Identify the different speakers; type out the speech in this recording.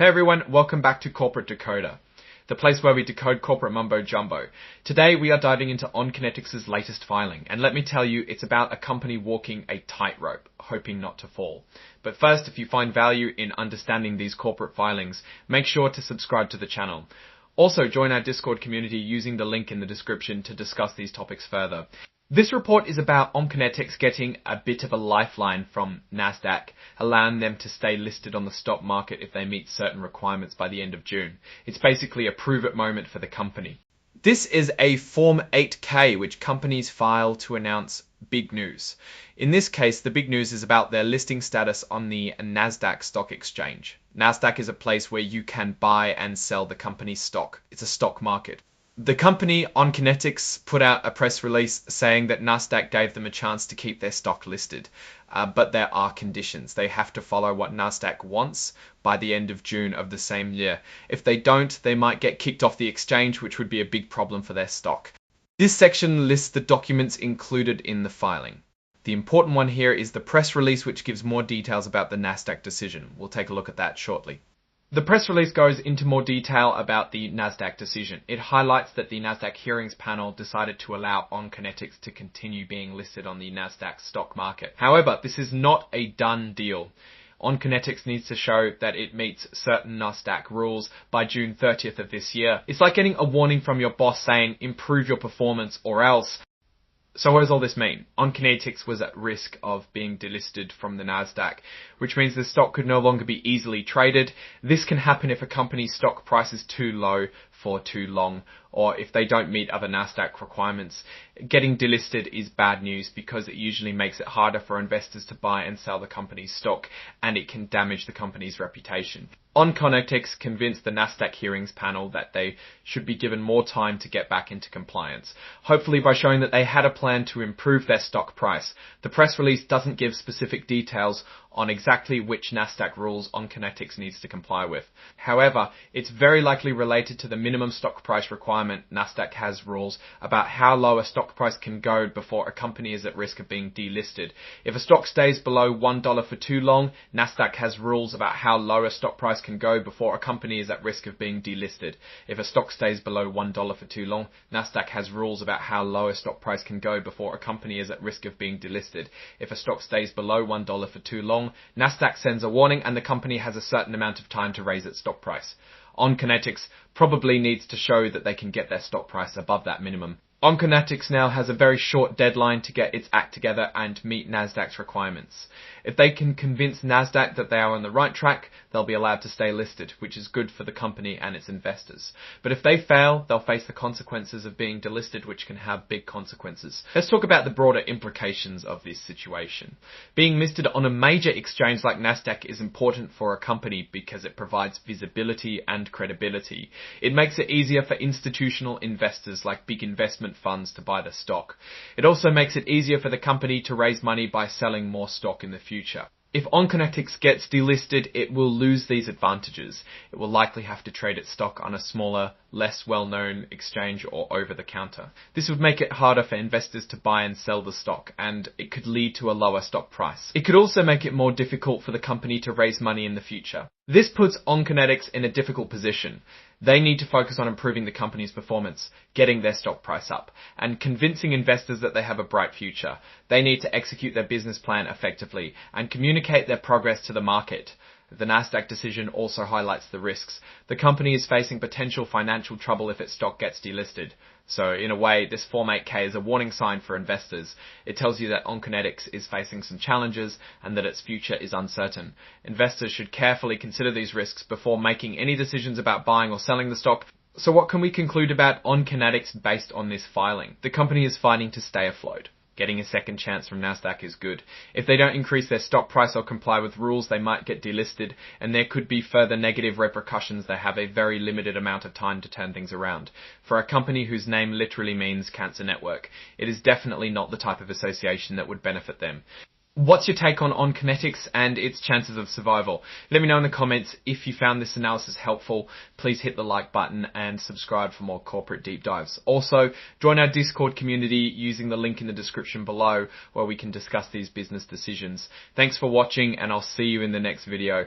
Speaker 1: Hey everyone, welcome back to Corporate Decoder, the place where we decode corporate mumbo jumbo. Today we are diving into Onconetix's latest filing, and let me tell you, it's about a company walking a tightrope, hoping not to fall. But first, if you find value in understanding these corporate filings, make sure to subscribe to the channel. Also, join our Discord community using the link in the description to discuss these topics further. This report is about Onconetix getting a bit of a lifeline from Nasdaq, allowing them to stay listed on the stock market if they meet certain requirements by the end of June. It's basically a prove-it moment for the company. This is a Form 8K which companies file to announce big news. In this case, the big news is about their listing status on the Nasdaq stock exchange. Nasdaq is a place where you can buy and sell the company's stock. It's a stock market. The company, Onconetix, put out a press release saying that Nasdaq gave them a chance to keep their stock listed. But there are conditions. They have to follow what Nasdaq wants by the end of June of the same year. If they don't, they might get kicked off the exchange, which would be a big problem for their stock. This section lists the documents included in the filing. The important one here is the press release, which gives more details about the Nasdaq decision. We'll take a look at that shortly. The press release goes into more detail about the Nasdaq decision. It highlights that the Nasdaq hearings panel decided to allow Onconetix to continue being listed on the Nasdaq stock market. However, this is not a done deal. Onconetix needs to show that it meets certain Nasdaq rules by June 30th of this year. It's like getting a warning from your boss saying, improve your performance or else. So what does all this mean? Onconetix was at risk of being delisted from the Nasdaq, which means the stock could no longer be easily traded. This can happen if a company's stock price is too low for too long, or if they don't meet other Nasdaq requirements. Getting delisted is bad news because it usually makes it harder for investors to buy and sell the company's stock, and it can damage the company's reputation. Onconetix convinced the Nasdaq hearings panel that they should be given more time to get back into compliance, hopefully by showing that they had a plan to improve their stock price. The press release doesn't give specific details on exactly which Nasdaq rules Onconetix needs to comply with. However, it's very likely related to the minimum stock price requirement. Nasdaq has rules about how low a stock price can go before a company is at risk of being delisted. If a stock stays below $1 for too long, Nasdaq has rules about how low a stock price can go before a company is at risk of being delisted. If a stock stays below $1 for too long, Nasdaq has rules about how low a stock price can go before a company is at risk of being delisted. If a stock stays below $1 for too long, Nasdaq sends a warning and the company has a certain amount of time to raise its stock price. Onconetix probably needs to show that they can get their stock price above that minimum. Onconetix now has a very short deadline to get its act together and meet Nasdaq's requirements. If they can convince Nasdaq that they are on the right track, they'll be allowed to stay listed, which is good for the company and its investors. But if they fail, they'll face the consequences of being delisted, which can have big consequences. Let's talk about the broader implications of this situation. Being listed on a major exchange like Nasdaq is important for a company because it provides visibility and credibility. It makes it easier for institutional investors like big investment funds to buy the stock. It also makes it easier for the company to raise money by selling more stock in the future. If Onconetix gets delisted, it will lose these advantages. It will likely have to trade its stock on a smaller, less well-known exchange or over-the-counter. This would make it harder for investors to buy and sell the stock, and it could lead to a lower stock price. It could also make it more difficult for the company to raise money in the future. This puts Onconetix in a difficult position. They need to focus on improving the company's performance, getting their stock price up, and convincing investors that they have a bright future. They need to execute their business plan effectively and communicate their progress to the market. The Nasdaq decision also highlights the risks. The company is facing potential financial trouble if its stock gets delisted. So in a way, this Form 8K is a warning sign for investors. It tells you that Onconetix is facing some challenges and that its future is uncertain. Investors should carefully consider these risks before making any decisions about buying or selling the stock. So what can we conclude about Onconetix based on this filing? The company is fighting to stay afloat. Getting a second chance from Nasdaq is good. If they don't increase their stock price or comply with rules, they might get delisted, and there could be further negative repercussions. They have a very limited amount of time to turn things around. For a company whose name literally means cancer network, it is definitely not the type of association that would benefit them. What's your take on Onconetix and its chances of survival? Let me know in the comments. If you found this analysis helpful, please hit the like button and subscribe for more corporate deep dives. Also, join our Discord community using the link in the description below where we can discuss these business decisions. Thanks for watching, and I'll see you in the next video.